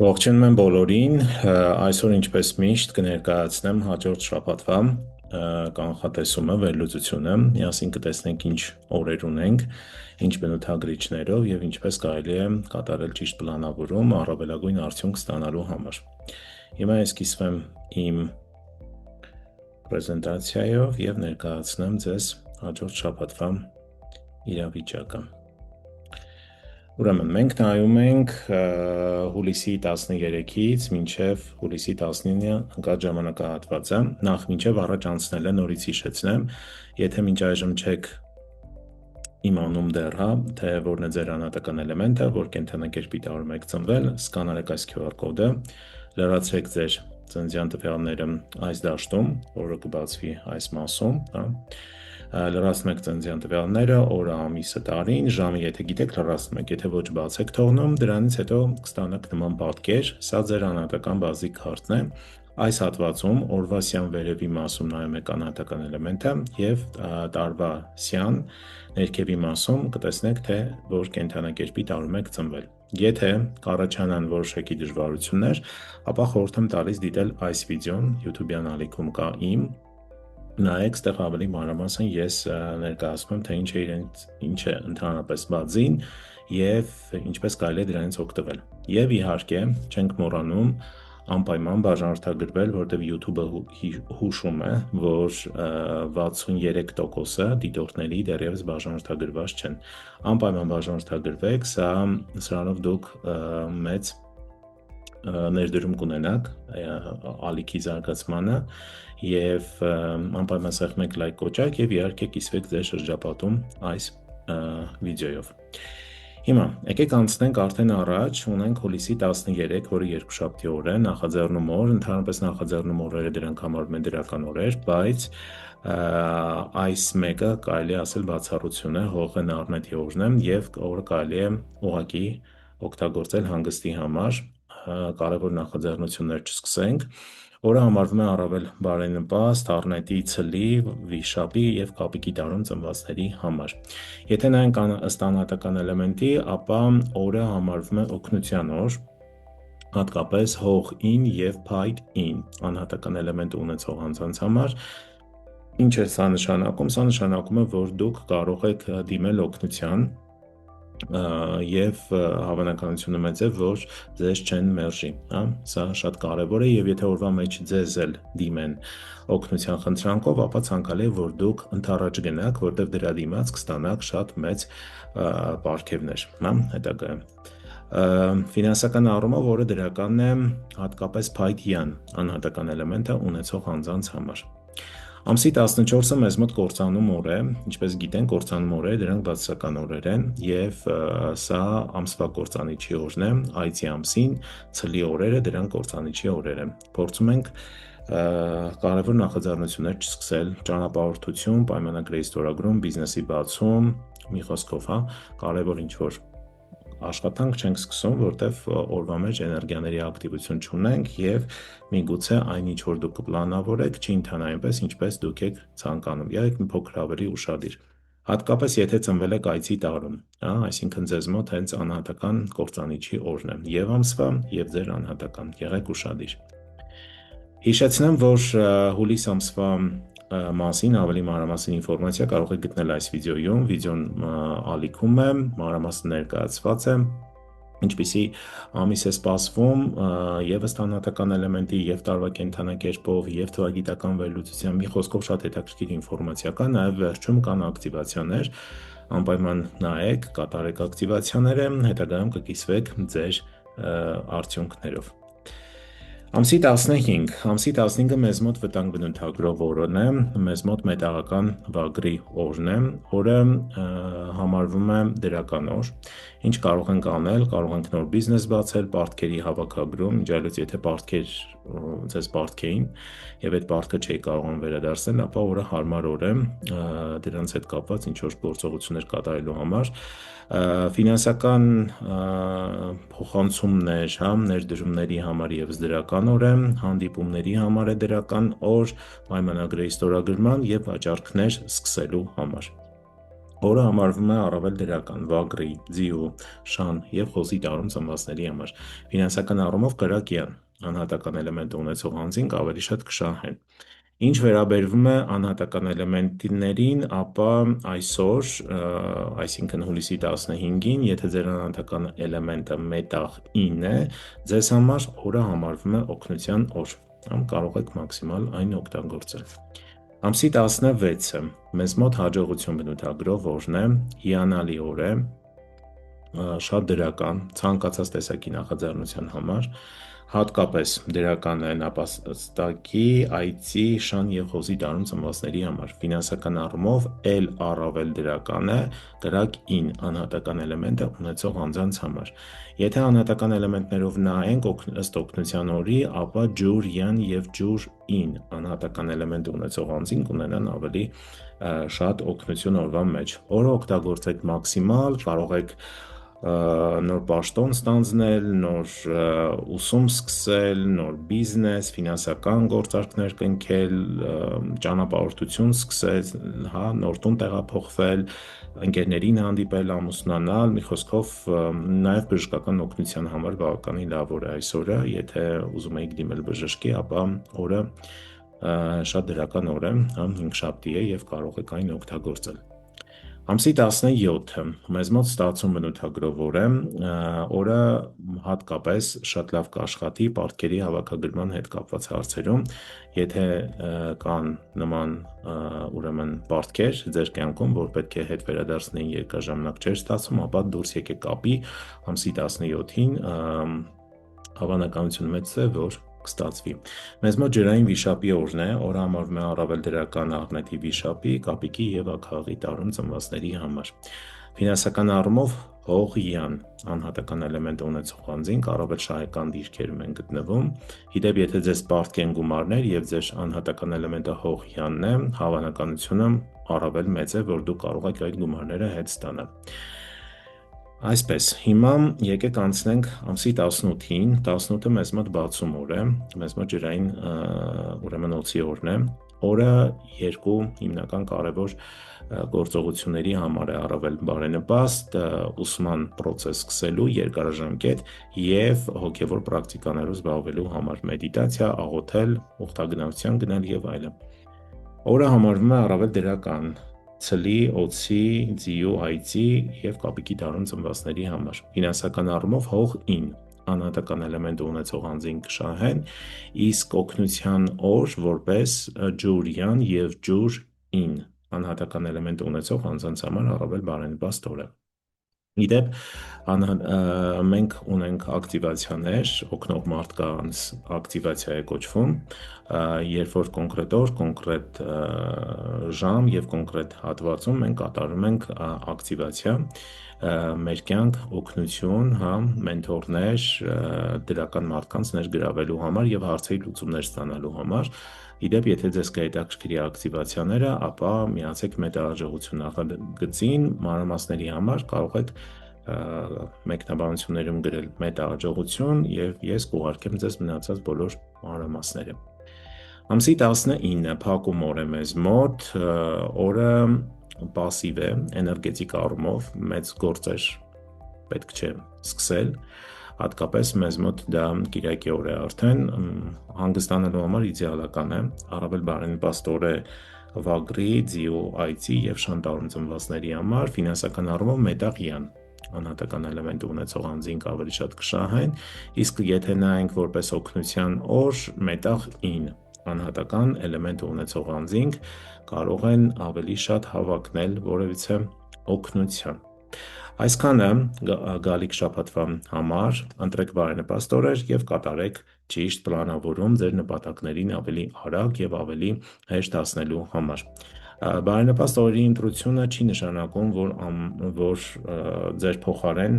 Ողջունում եմ բոլորին, այսօր ինչպես միշտ կներկայացնեմ հաջորդ շաբաթվա կանխատեսումը, վերլուծությունը, միասին կտեսնենք ինչ օրեր ունենք, ինչ բնութագրիչներով և ինչպես կարելի է կատարել ճիշտ պլանավորում առավելագույն արդյունք ստանալու համար։ Հիմա ես կիսվեմ իմ պրեզենտացիայով և ներկայացնեմ ձեզ հաջորդ շաբաթվա իրավիճակը։ Ուրեմն, մենք նայում ենք հուլիսի 13-ից մինչև հուլիսի 19-ը ընկած ժամանակահատվածը, նախ մինչև առաջ անցնելը նորից հիշեցնեմ, եթե մինչ այժմ չեք իմանում դեռ, թե որն է ձեր անհատական էլեմենտը, որ կենդանակերպի տարում եք ծնվել, սկանարեք այս QR կոդը, լրացրեք ձեր ծննդյան տվյալները այս դաշտում, որը կբացվի այս մասում, լրացնում եք ծննդյան տվյալները, օրը, ամիսը, տարին, ժամը եթե գիտեք լրացնում եք, եթե ոչ բաց եք թողնում, դրանից հետո կստանաք նման պատկեր, սա ձեր անհատական բազիկ քարտն է, այս հատվածում օրվա սյան վերևի մասում նայում եք անհատական էլեմենտը և տարվա սյան ներքևի մասում կտեսնեք, թե որ կենդանակերպի տարում եք ծնվել։ Եթե կառաջանան որոշակի դժվարություններ, ապա խորհուրդ եմ տալիս դիտել այս վիդեոն, YouTube-յան ալիքում կա իմ, նայեք, ստեղ ավելի մանրամասն ես ներկայացնում եմ, թե ինչ է ընդհանրապես բազին և ինչպես կարելի է դրանից օգտվել։ Եվ իհարկե, չենք մոռանում անպայման բաժանորդագրվել, որտեղ YouTube-ը հուշում է, որ 63%-ը դիտողների դեռևս բաժանորդագրված չեն։ Անպայման բաժանորդագրվեք, սրանով դուք մեծ ներդրում կունենաք ալիքի զարգացմանը և անպայման սեղմեք լայք կոճակ և իհարկե կիսվեք ձեր շրջապատում այս վիդեոյով։ Հիմա, եկեք անցնենք արդեն առաջ, ունենք հուլիսի 13, որը երկուշաբթի օր է, նախաձեռնում օր, ընդհանրապես նախաձեռնում օրերը դրանք համարվում են դրական օրեր, բայց այս մեկը կարելի է ասել բացառություն է, Հողեն Առնետի օրն է և օրը կարելի է ուղղակի օգտագործել հանգստի համար, կարևոր նախաձեռնություններ չսկսենք, օրը համարվում է առավել բարենպաստ Առնետի, ցլի, վիշապի և կապիկի տարում ծնվածների համար։ Եթե նայենք ըստ անհատական էլեմենտի, ապա օրը համարվում է օգնության օր, հատկապես հող-ին և փայտ-ին անհատական էլեմենտ ունեցող անձանց համար։ Ինչ է սա նշանակում։ Սա նշանակում է, որ դուք կարող եք դիմել օգնության և հավանականությունը մեծ է, որ ձեզ չեն մերժի, սա շատ կարևոր է և եթե օրվա մեջ ձեզ էլ դիմեն օգնության խնդրանքով, ապա ցանկալի է, որ դուք ընդառաջ գնաք, որտեղ դրա դիմաց կստանաք շատ մեծ պարգևներ հետագայում։ Ֆինանսական առումով օրը դրական է հատկապես փայտյան անհատական էլեմենտը ունեցող անձանց համար։ Ամսի 14-ը մեզ մոտ կործանում օր է, ինչպես գիտենք, կործանում օրերը դրանք բացասական օրեր են և սա ամսվա կործանիչի օրն է, այցի ամսին, ցլի օրերը դրանք կործանիչի օրեր են։ Փորձում ենք կարևոր նախաձեռնություններ չսկսել, ճանապարհորդություն, պայմանագրերի ստորագրում, բիզնեսի բացում, մի խոսքով, կարևոր ինչ-որ աշխատանք չենք սկսում, որտեվ օրվա մեջ էներգիաների ակտիվություն չունենք և միգուցե այն ինչ որ դուք կպլանավորեք չի ընթանա այնպես, ինչպես դուք եք ցանկանում, եղեք մի փոքր ավելի ուշադիր։ Հատկապես եթե ծնվել եք այցի տարում, այսինքն ձեզ մոտ հենց անհատական կործանիչի օրն է և ամսվա և ձեր անհատական, եղեք ուշադիր։ Հիշեցնեմ, որ հուլիս ամսվա մասին ավելի մանրամասն ինֆորմացիա կարող եք գտնել այս վիդեոյում, վիդեոն ալիքում է, մանրամասն ներկայացված է, ինչպիսի ամիս է սպասվում և ըստ անհատական էլեմենտի և տարվա կենդանակերպով և թվագիտական վերլուծության, մի խոսքով շատ հետաքրքիր ինֆորմացիա կա, նաև վերջում կան ակտիվացիաներ, անպայման նայեք, կատարեք ակտիվացիաները, հետագայում կկիսվեք ձեր արդյունքներով։ Ամսի 15-ը մեզ մոտ վտանգ բնութագրող օրն է, մեզ մոտ մետաղական վագրի օրն է, օրը համարվում է դրական օր, ինչ կարող ենք անել, կարող ենք նոր բիզնես բացել, պարտքերի հավաքագրում, ինչ այլոց եթե պարտքեր ձեզ պարտքեին և այդ պարտքը չէի կարողանում վերադարձնել, ապա օրը հարմար օր է դրանց հետ կապված ինչ-որ գործողություններ կատարելու համար, ֆինանսական փոխանցումներ, ներդրումների համար ևս դրական օր է, հանդիպումների համար է դրական օր, պայմանագրերի ստորագրման և վաճառքներ սկսելու համար։ օրը համարվում է առավել դրական, վագրի, ձիու, շան և խոզի տարում ծնվածների համար։ Ֆինանսական առումով կրակյան անհատական էլեմենտ ունեցող անձինք ավելի շատ կշահեն։ Ինչ վերաբերվում է անհատական էլեմենտներին, ապա այսօր, այսինքն հուլիսի 15-ին, եթե ձեր անհատական էլեմենտը մետաղ 9 է, ձեզ համար օրը համարվում է օգնության օր, կարող եք մաքսիմալ այն օգտագործել։ Ամսի 16-ը մեզ մոտ հաջողություն բնութագրող օրն է, հիանալի օր է, շատ դրական, ցանկացած տեսակի նախաձեռնության համար, հատկապես դրական է նապաստակի, այծի, շան և խոզի տարում ծնվածների համար։ Ֆինանսական առումով էլ առավել դրական է կրակ 9 անհատական էլեմենտը ունեցող անձանց համար։ Եթե անհատական էլեմենտներով նայենք ըստ օգնության օրի, ապա ջուր, յան և ջուր 9 անհատական էլեմենտ ունեցող անձին կունենան ավելի շատ օգնություն օրվա մեջ։ Օրը օգտագործեք մաքսիմալ, կարող եք նոր պաշտոն ստանձնել, նոր ուսում սկսել, նոր բիզնես, ֆինանսական գործարքներ կնքել, ճանապարհորդություն սկսել, նոր տուն տեղափոխվել, ընկերներին հանդիպել, ամուսնանալ, մի խոսքով նաև բժշկական օգնության համար բավականին լավ օր է այս օրը, եթե ուզում եք դիմել բժշկի, ապա օրը շատ դրական օր է, հինգշաբթի է և կարող եք այն օգտագործել։ Ամսի 17-ը մեզ մոտ ստացում բնութագրող օր է, օրը հատկապես շատ լավ կաշխատի պարտքերի հավաքագրման հետ կապված հարցերում, եթե կան նման ուրեմն պարտքեր ձեր կյանքում, որ պետք է հետ վերադարձնեին երկար ժամանակ չէր ստացվում, ապա դուրս եկեք կապի ամսի 17-ին, հավանականությունը մեծ է, որ կստացվի։ Մեզ մոտ ջրային վիշապի օրն է, օրը համարվում է առավել դրական Աղմետի վիշապի, Կապիկի և Աքաղի տարում ծնվածների համար։ Ֆինանսական առումով հող-յան անհատական էլեմենտ ունեցող անձինք առավել շահեկան դիրքերում են գտնվում։ Իդեպ, եթե ձեզ պարտք են գումարներ և ձեր անհատական էլեմենտը հող-յանն է, հավանականությունը առավել մեծ է, որ դուք կարող եք այդ գումարները հետ ստանալ։ Այսպես, հիմա եկեք անցնենք ամսի 18-ին, 18-ը մեզ մոտ բացում օր է, մեզ մոտ ջրային ուրեմն օձի օրն է, օրը երկու հիմնական կարևոր գործողությունների համար է առավել բարենպաստ, ուսման պրոցես սկսելու երկարաժամկետ և հոգևոր պրակտիկաներով զբաղվելու համար, մեդիտացիա, աղոթել, ուխտագնացության գնալ և այլն։ Օրը համարվում է առավել դրական ցլի, օձի, ձիու, այծի և կապիկի տարում ծնվածների համար։ Ֆինանսական առումով հող 9 անհատական էլեմենտ ունեցող անձին կշահեն, իսկ օգնության օր որպես ջուր-յան և ջուր 9 անհատական էլեմենտ ունեցող անձանց համար առավել բարենպաստ օր է։ Իդեպ, մենք ունենք ակտիվացիաներ, օգնող մարդկանց ակտիվացիա է կոչվում, երբ որ կոնկրետ օր, կոնկրետ ժամ և կոնկրետ հատվածում մենք կատարում ենք ակտիվացիա, մեր կյանք օգնություն, մենթորներ, դրական մարդկանց ներգրավելու համար և հարցերի լուծումներ ստանալու համար։ Իդեպ, եթե ձեզ կհետաքրքրի ակտիվացիաները, ապա միացեք մետաղաժողովություն նախագծին, մանրամասների համար կարող եք մեկնաբանություններում գրել մետաղաժողովություն և ես կուղարկեմ ձեզ մնացած բոլոր մանրամասները։ Ամսի 19-ը փակում օր է մեզ մոտ, օրը պասիվ է, էներգետիկ առումով, մեծ գործեր պետք չէ սկսել, հատկապես մեզ մոտ դա կիրակի օր է արդեն, հանգստանալու համար իդեալական է, առավել բարենպաստ օր է վագրի, ձիու, այծի և շան տարում ծնվածների համար, ֆինանսական առումով մետաղ-յան անհատական էլեմենտ ունեցող անձինք ավելի շատ կշահեն, իսկ եթե նայենք որպես օգնության օր, մետաղ 9 անհատական էլեմենտ ունեցող անձինք կարող են ավելի շատ հավակնել որևիցե օգնության։ Այսքանը գալիք շաբաթվա համար, ընտրեք բարենպաստ օրեր և կատարեք ճիշտ պլանավորում ձեր նպատակներին ավելի արագ և ավելի հեշտ հասնելու համար։ Բարենպաստ օրերի ընտրությունը չի նշանակում, որ ձեր փոխարեն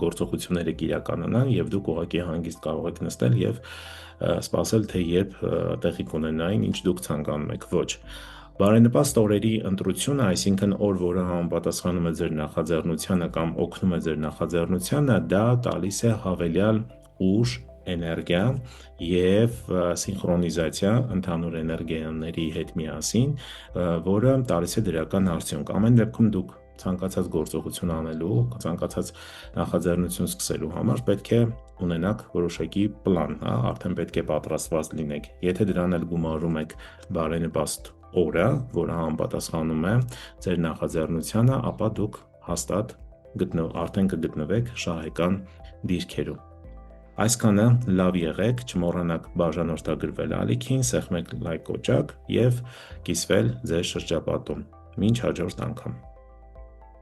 գործողությունները կիրականանան և դուք ուղղակի հանգիստ կարող եք նստել և սպասել, թե երբ տեղի կունենային, ինչ դուք ցանկանում եք, ոչ։ Բարենպաստ օրերի ընտրությունը, այսինքն օր, որը համապատասխանում է ձեր նախաձեռնությանը կամ օգնում է ձեր նախաձեռնությանը, դա տալիս է հավելյալ ուժ էներգիա և սինխրոնիզացիա ընդհանուր էներգիաների հետ միասին, որը տալիս է դրական արդյունք։ Ամեն դեպքում դուք ցանկացած գործողություն անելու, ցանկացած նախաձեռնություն սկսելու համար պետք է ունենաք որոշակի պլան, արդեն պետք է պատրաստված լինեք։ Եթե դրան էլ գումարում եք բարենպաստ օրը, որը համապատասխանում է ձեր նախաձեռնությանը, ապա դուք հաստատ արդեն կգտնվեք շահեկան դիրքերում։ Այսքանը լավ եղեք, չմոռանաք բաժանորդագրվել ալիքին, սեղմեք լայք կոճակ և կիսվել ձեր շրջապատում։ Մինչ հաջորդ անգամ։